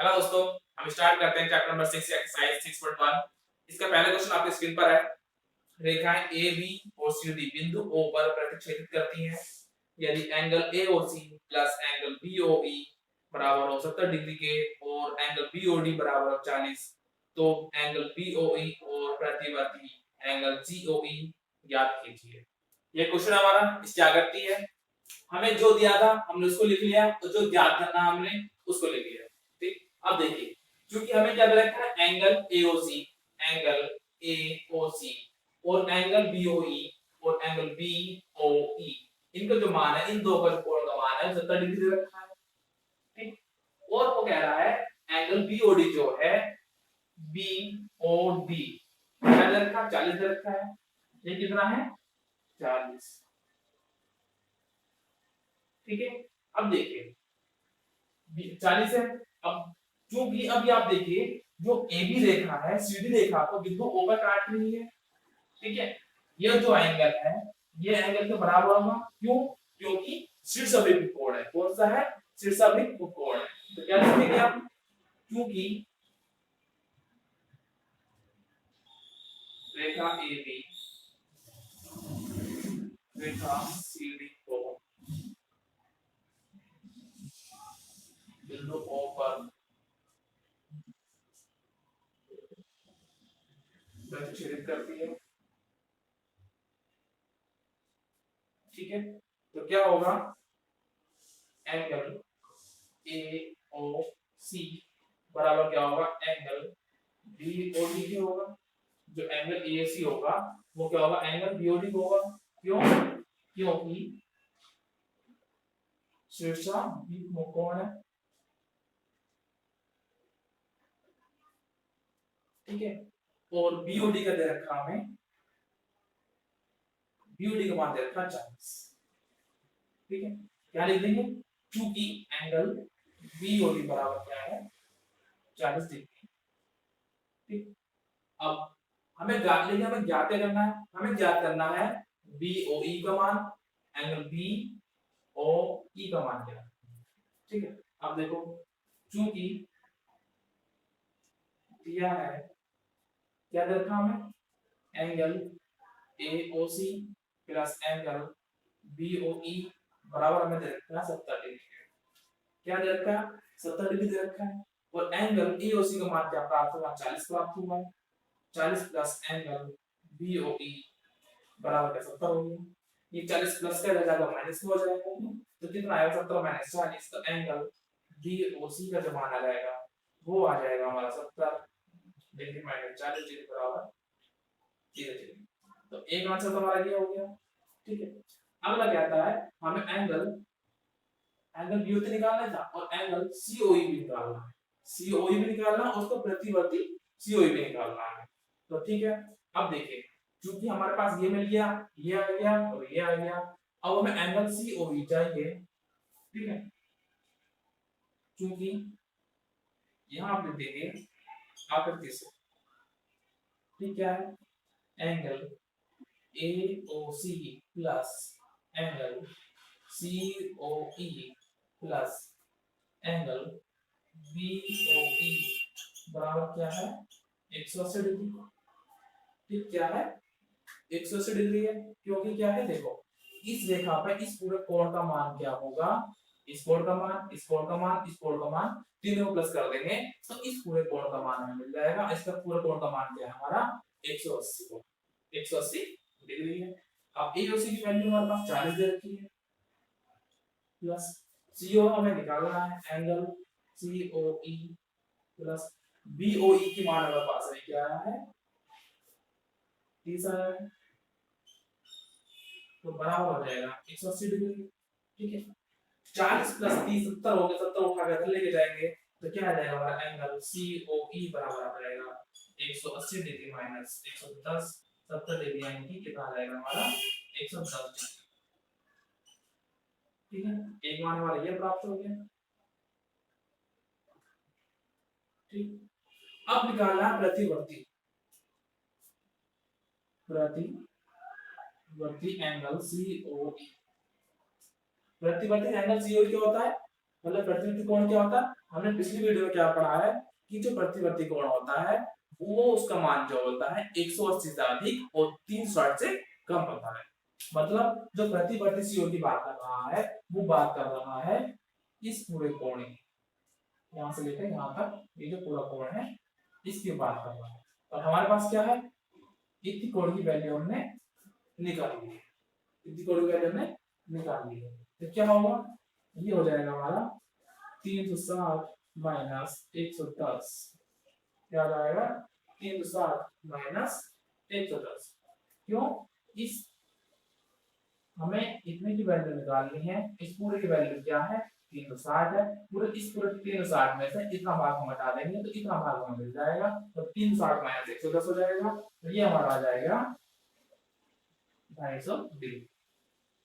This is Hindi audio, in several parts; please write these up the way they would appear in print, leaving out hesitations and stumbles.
हेलो दोस्तों, हम स्टार्ट करते हैं चैप्टर नंबर 6 एक्सरसाइज 6.1। इसका पहला क्वेश्चन आपके स्क्रीन पर है। रेखाएं ए बी और सी डी बिंदु ओ पर प्रतिच्छेदित करती हैं। यदि angle A O C plus angle B O E बराबर हो 70 डिग्री के और एंगल बी ओ डी बराबर हो 40, तो एंगल बी ओ ई और प्रतिवर्ती एंगल सी ओ ई ज्ञात कीजिए। ये क्वेश्चन हमारा इसकी आकृति है। हमें जो दिया था हमने उसको लिख लिया, तो जो ज्ञात करना हमने उसको लिख लिया। ठीक, अब देखिए, क्योंकि हमें क्या रखा है, एंगल एओसी, एंगल एओसी और एंगल बीओई और एंगल बीओई, इनका जो मान है, इन दो का कोण का मान है 70 डिग्री दे रखा है। ठीक, और वो कह रहा है एंगल बीओडी जो है, बीओडी क्या दे रखा है, 40 दे रखा है। ये कितना है, 40। ठीक है, अब देखिए 40 है। अब क्योंकि अभी आप देखिए, जो ए बी रेखा है सीधी रेखा को बिंदु ओ पर काट रही है। ठीक है, यह जो एंगल है, ये एंगल के बराबर होगा। क्यों? क्योंकि शीर्षाभिमुख कोण है। कौन सा है? शीर्षाभिमुख कोण है। तो क्या लिखेंगे आप? क्योंकि रेखा A B Rekha C D को बिंदु ओ पर प्रतिच्छेदित करती है। ठीक है, तो क्या होगा, एंगल ए ओ सी बराबर क्या होगा, एंगल बी ओ डी के होगा। जो एंगल ए सी होगा वो क्या होगा, एंगल बी ओ डी होगा। क्यों? क्योंकि शीर्षाभिमुख कोण है। ठीक है, और बीओडी का दे रखा हमें, बीओडी का मान दे रखा 40। ठीक है, क्या लिख देंगे, क्योंकि एंगल बीओडी बराबर क्या है, 40 डिग्री। ठीक, अब हमें ज्ञात लेकिन हमें ज्ञात क्या करना है, हमें ज्ञात करना है बीओई का मान, एंगल बी ओ ई का मान क्या है। ठीक है, अब देखो, चूंकि दिया है, क्या दे रखा हमें, angle AOC plus angle BOE बराबर हमें दे रखा है 70 डिग्री। क्या दे रखा है, 70 डिग्री दे रखा है। और एंगल एओसी का मान क्या प्राप्त हुआ, 40 प्राप्त हुआ। 40 प्लस एंगल बीओई बराबर 70 हो गया। ये 40 प्लस का जाएगा माइनस हो जाएगा, तो कितना आएगा, 70 माइनस 40। तो एंगल बीओसी का जो मान आ जाएगा वो आ जाएगा हमारा 70 डिग्री माइनस 40 डिग्री बराबर 0 डिग्री। तो एक आंसर तो हमारा ये हो गया। ठीक है, अगला क्या आता है, हमें एंगल बीओसी निकालना था और एंगल सीओई भी निकालना है। सीओई भी निकालना और उसका प्रतिवर्ती सीओई भी निकालना है। तो ठीक है, अब देखिए, क्योंकि हमारे पास ये मिल गया, ये आ गया और ये आ गया, अब हमें एंगल सीओई चाहिए। ठीक है, क्योंकि यहां आप देखेंगे आकृति से, ठीक क्या है, angle AOC plus angle COE plus angle BOE बराबर क्या है, 180 डिग्री। ठीक, क्या है, 180 डिग्री है। क्योंकि क्या है, देखो इस रेखा पे इस पूरे कोण का मान क्या होगा, इस कोण का मान, इस कोण का मान, इस कोण का मान, तीनों को प्लस कर देंगे तो इस पूरे कोण का मान हमें मिल जाएगा। इसका पूरे कोण का मान क्या है हमारा, 180 को 180 डिग्री है। अब एओसी की वैल्यू हमारे पास 40 दे रखी है, प्लस सीओ हमें निकालना है, एंगल सीओई प्लस बीओई की मान हमारे पास है, क्या है, 30 आया है। तो बराबर हो जाएगा 180 डिग्री। ठीक है, 40 प्लस 30 70 हो गया, 70 उठा कर लेके जाएंगे तो क्या आ जाएगा हमारा, एंगल सीओई बराबर आ जाएगा 180 डिग्री माइनस 110, 70 डिग्री यानी कि कितना आ जाएगा हमारा, 110 डिग्री। ठीक है, एक मान हमारा ये प्राप्त हो गया। ठीक, अब निकालना है प्रतिवर्ती एंगल सीओई। प्रतिवर्ती एंगल सीओई क्या होता है, मतलब प्रतिवर्ती कोण क्या होता है, हमने पिछली वीडियो में क्या पढ़ा है कि जो प्रतिवर्ती कोण होता है वो उसका मान जो होता है 180 से अधिक और 360 से कम होता है। मतलब जो प्रतिवर्ती सीओ की बात कर रहा है वो बात कर रहा है इस पूरे कोण की, यहां से लेकर यहां तक ये जो पूरा कोण है इसकी बात कर रहा है। और हमारे पास क्या है, इतनी कोण की वैल्यू हमने निकाल ली है, इतनी कोण की वैल्यू हमने निकाल ली है। तो क्या होगा, ये हो जाएगा हमारा 360 माइनस 110, क्या आ जाएगा 360 माइनस 110। क्यों, इस हमें इतने की वैल्यू निकालनी है, इस पूरे की वैल्यू क्या है 360 है, पूरे इस पूरे 360 में से इतना भाग हम हटा देंगे तो इतना भाग हमें मिल जाएगा, तो 360 माइनस 110 हो जाएगा, तो ये हमारा आ जाएगा 250 डिग्री।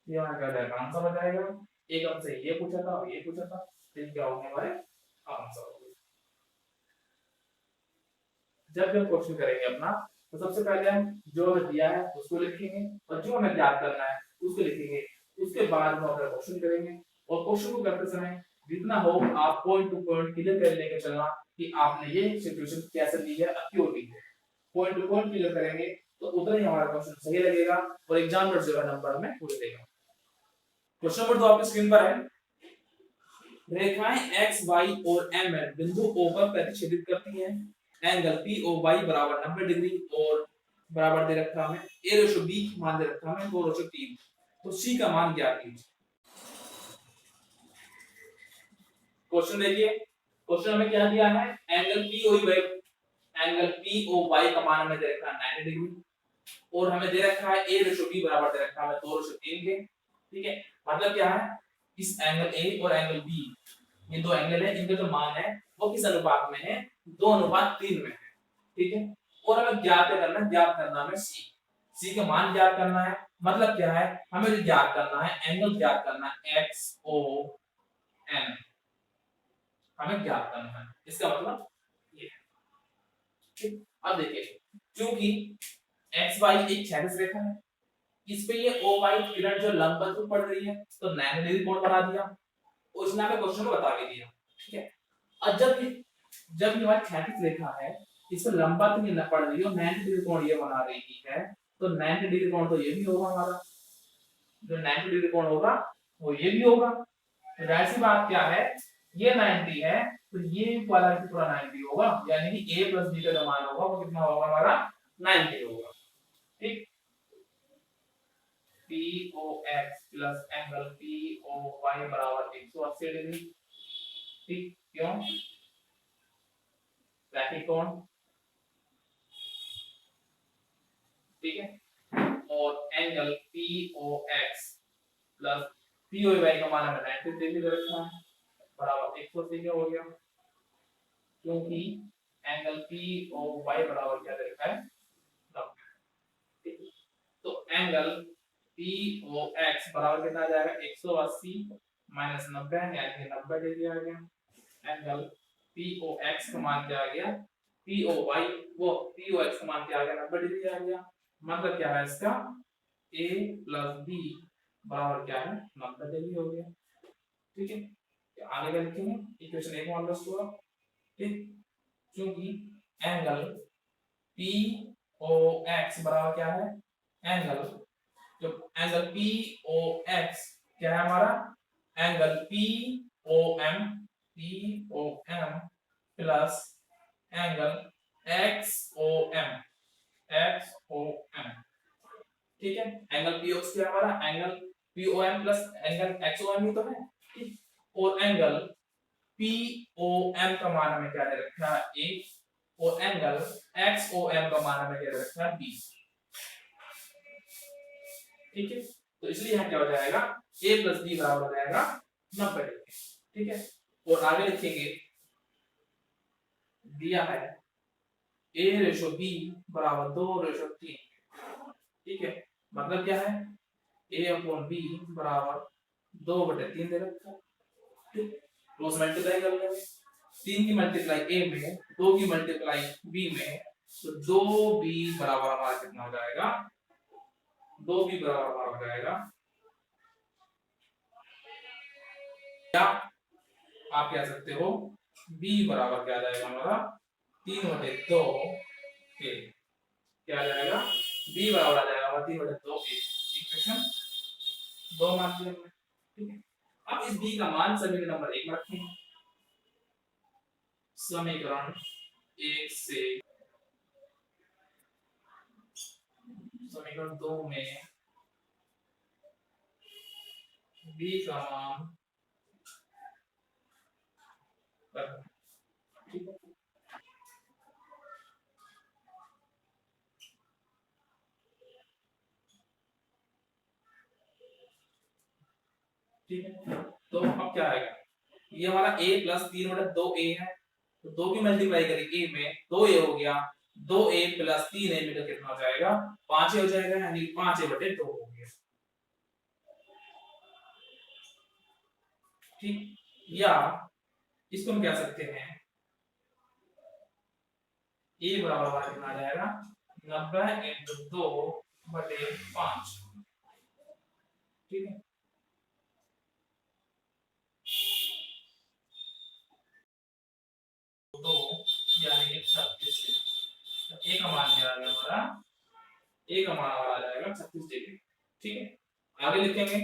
ये हमारा क्या जाएगा आंसर हो जाएगा। एक हमसे ये पूछा था और ये पूछा था, तो क्या होंगे हमारे आंसर। जब भी हम क्वेश्चन करेंगे अपना तो सबसे पहले हम जो हमें दिया है उसको लिखेंगे और जो हमें याद करना है उसको लिखेंगे, उसके बाद हम अपना क्वेश्चन करेंगे। और क्वेश्चन को करते समय जितना हो आप पॉइंट टू पॉइंट क्लियर कर लेके चलना कि आपने ये सिचुएशन कैसे ली है और क्यों ली है। पॉइंट टू पॉइंट क्लियर करेंगे तो उतना ही हमारा क्वेश्चन सही लगेगा और एग्जामिनर जो है नंबर हमें पूरे देगा। क्वेश्चन नंबर 2 आपकी स्क्रीन पर है। रेखाएं x, y और m बिंदु O पर प्रतिच्छेदित करती हैं। एंगल POY बराबर 90 डिग्री और बराबर दे रखा हमें a/b मान दे रखा हमें 2/3। तो c का मान ज्ञात कीजिए। क्वेश्चन देखिए, क्वेश्चन में क्या दिया है, एंगल POY का मान हमें दे रखा है 90 डिग्री और हमें दे रखा है a/b बराबर दे रखा है 2/3 के। ठीक है, मतलब क्या है, इस एंगल A और एंगल B, ये दो एंगल है, इनके जो मान है वो किस अनुपात में है, 2:3 में है। ठीक है, और हमें ज्ञात करना हमें C का मान ज्ञात करना है। मतलब क्या है, हमें जो ज्ञात करना है एंगल ज्ञात करना है XOM, हमें ज्ञात करना है, इसका मतलब ये। ठीक, अब देखिए क्योंकि XY एक क्षैतिज रेखा है, इस पे ये OY किरण जो लंबवत रूप पड़ रही है तो 90 डिग्री कोण बना दिया, उसने हमें क्वेश्चन को बता भी दिया। ठीक है, और जब ये हमारी क्षैतिज रेखा है इस पर लंबवत नहीं पड़ रही है, 90 डिग्री कोण ये बना रही है, तो 90 डिग्री कोण तो ये भी होगा हमारा, जो 90 डिग्री कोण होगा वो ये भी होगा। तो जाहिर सी बात क्या है, ये 90 है तो ये वाला भी पूरा 90 होगा, यानी कि a + b का जो मान होगा वो कितना होगा हमारा 90 होगा। ठीक, POX प्लस एंगल POY बराबर 180 डिग्री। ठीक, क्यों, रैखिक कोण। ठीक है, और एंगल POX प्लस POY का मान हमें 90 डिग्री दे रखा है बराबर 180 का हो गया, क्योंकि एंगल POY बराबर क्या दे रखा है 90। तो एंगल POX बराबर कितना आ जाएगा 180 माइनस 90 यानी कि 90 डिग्री आ गया। एंगल POX का मान क्या आ गया, POY वो POX का मान क्या आ गया 90 डिग्री आ गया। मतलब क्या है इसका A + B बराबर क्या है 90 डिग्री हो गया। ठीक है, आगे क्या लिखेंगे, इक्वेशन 1 मान लो इसको। ठीक, क्योंकि एंगल POX बराबर क्या है, एंगल जो एंगल POX क्या है हमारा, angle POM plus angle XOM। ठीक है, एंगल POX क्या है हमारा, angle POM plus angle XOM ही तो है। ठीक, और एंगल POM का मान हमें क्या दे रखा है 1 और एंगल XOM का मान हमें क्या दे रखा है 20। ठीक है, तो इसलिए यहाँ क्या हो जाएगा A + B बराबर हो जाएगा 90 डिग्री। ठीक है, और आगे लिखेंगे दिया है A/B बराबर 2/3। ठीक है, मतलब क्या है A/B बराबर 2/3 दे रखा है। ठीक, क्रॉस मल्टीप्लाई कर लेंगे, 3 की मल्टीप्लाई A में, 2 की मल्टीप्लाई B में, तो 2B बराबर हमारा कितना हो जाएगा, 2B बराबर हमारा हो जाएगा क्या, आप कह सकते हो b बराबर क्या आ जाएगा हमारा 3/2 a, क्या आ जाएगा b बराबर आ जाएगा हमारा 3/2 a। इक्वेशन 2 मान लिया हमने, ठीक है। अब इस b का मान समीकरण नंबर 1 में रखेंगे। समीकरण 1 से समीकरण 2 में b का मान रखना, ठीक है। ठीक है, तो अब क्या आएगा, ये हमारा a प्लस 3/2 a है, तो 2 की मल्टीप्लाई करेंगे a में 2a हो गया, 2a प्लस 3a में तो कितना हो जाएगा 5a हो जाएगा, यानी 5a/2 हो गया, ठीक। या इसको हम कह सकते हैं a बराबर हमारा कितना आ जाएगा 90 × 2/5, ठीक है। तो यानी 36, a का मान क्या आ गया हमारा, a का मान हमारा आ जाएगा 36 डिग्री, ठीक है। आगे लिखेंगे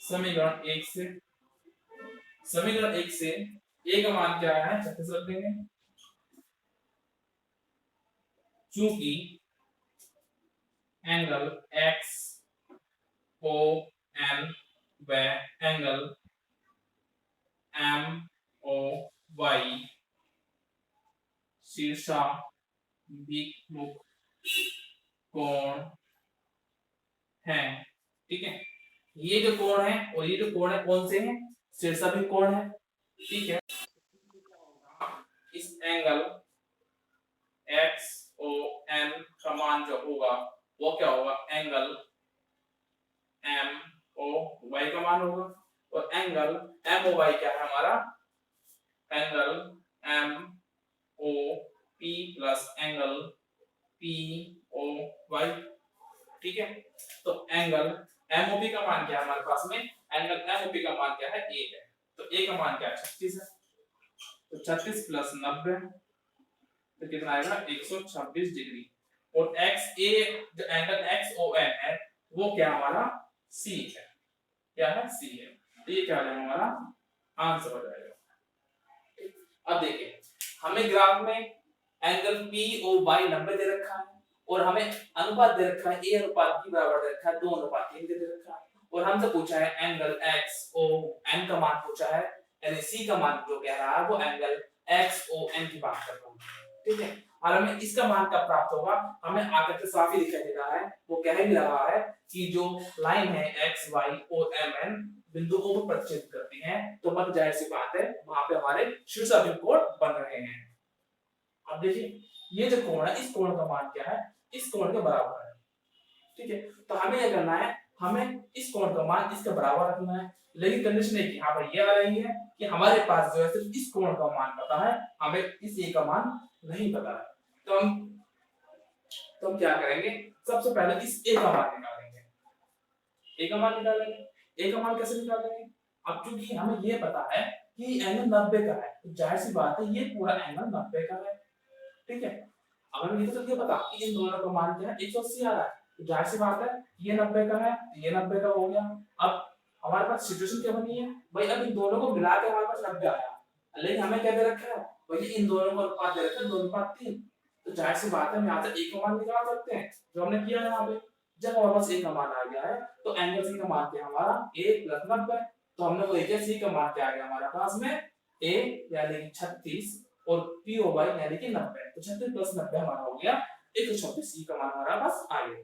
समीकरण 1 से, समीकरण 1 से a का मान क्या है 36 रख देंगे, चूंकि एंगल x o n व एंगल m o y शीर्षाभिमुख कोण है, ठीक है। ये जो कोण है और ये जो कोण है कौन से हैं, शीर्षाभिमुख कोण है, ठीक है। इस एंगल x o n का मान जो होगा वो क्या होगा, एंगल m o y का मान होगा, और एंगल m o y क्या है हमारा, angle m o p plus angle p o y, ठीक है। तो एंगल m o p का मान क्या है हमारे पास में, एंगल m o p का मान क्या है a है, तो a का मान क्या है 36 है, तो 36 प्लस 90 तो कितना आएगा 126 डिग्री, और x a जो एंगल x o n है वो क्या हमारा c है, क्या है c है, तो ये क्या हो जाएगा हमारा आंसर हो जाएगा। अब देखिए हमें ग्राफ में एंगल p o y 90 दे रखा है, और हमें अनुपात दे रखा है a अनुपात b बराबर दे रखा है 2:3 दे रखा है, और हमसे पूछा है एंगल x o n का मान पूछा है, यानी c का मान जो कह रहा है वो एंगल x o n की बात कर रहा हूं, ठीक है। और हमें इसका मान कब प्राप्त होगा, हमें आकर के साफ ही दिखाई दे रहा है, वो कह ही रहा है कि जो लाइन है x y और m n बिंदु को प्रतिच्छेद करती हैं, तो मत जाहिर सी बात है वहां पे हमारे शीर्षाभिमुख कोण बन रहे हैं। अब देखिए ये जो कोण है इस कोण का मान क्या है, इस कोण के बराबर है, ठीक है। तो हमें यह करना है, हमें इस कोण का मान इसके बराबर रखना है, लेकिन कंडीशन है कि यहाँ पर ये आ रही है कि हमारे पास जो है सिर्फ इस कोण का मान पता है, हमें इस a का मान नहीं पता है, तो हम क्या करेंगे, सबसे पहले इस a का मान निकालेंगे, a का मान निकालेंगे, a का मान कैसे निकालेंगे, अब चूंकि हमें ये पता है कि एंगल 90 का है, तो जाहिर सी बात है ये पूरा एंगल 90 का है, ठीक है। अगर मुझे तो ये पता कि इन दोनों का मान क्या है 180 आ रहा है, तो जाहिर सी बात है ये 90 का है, ये 90 का हो गया। अब हमारे पास सिचुएशन क्या बनी है भाई, अब इन दोनों को मिला के हमारे पास 90 आया, लेकिन हमें क्या दे रखा है भाई, इन दोनों को अनुपात दे रखा है 2:3, तो जाहिर सी बात है हम यहाँ से a का मान निकाल सकते हैं, जो हमने किया यहाँ पे। जब हमारे पास a का मान आ गया है तो एंगल c का मान क्या हमारा a + 90, तो हमने वो देखिए c का मान क्या आ गया हमारे पास में a यानी 36 और p o y यानी कि 90, तो 36 + 90 हमारा हो गया 126, c का मान हमारा पास आ गया।